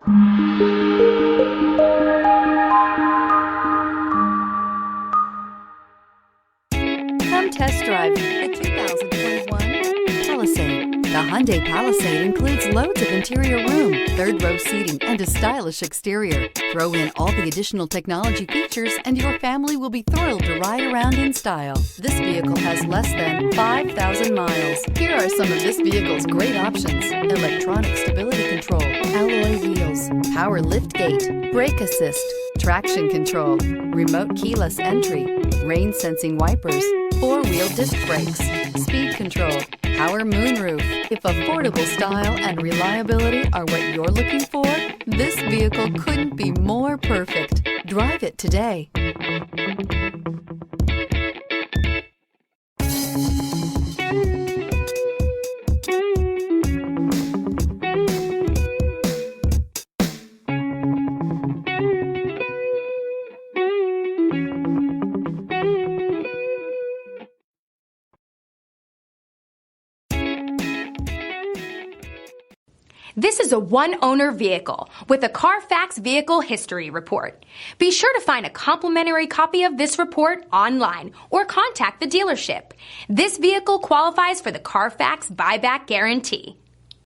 Come test drive the 2021 Palisade. The Hyundai Palisade includes loads of interior room, third-row seating, and a stylish exterior. Throw in all the additional technology features and your family will be thrilled to ride around in style. This vehicle has less than 5,000 miles. Here are some of this vehicle's great options: electronic stability control, alloy wheels, power lift gate, brake assist, traction control, remote keyless entry, rain sensing wipers, four-wheel disc brakes, speed control, power moonroof. If affordable style and reliability are what you're looking for, this vehicle couldn't be more perfect. Drive it today. This is a one-owner vehicle with a Carfax Vehicle History Report. Be sure to find a complimentary copy of this report online or contact the dealership. This vehicle qualifies for the Carfax Buyback Guarantee.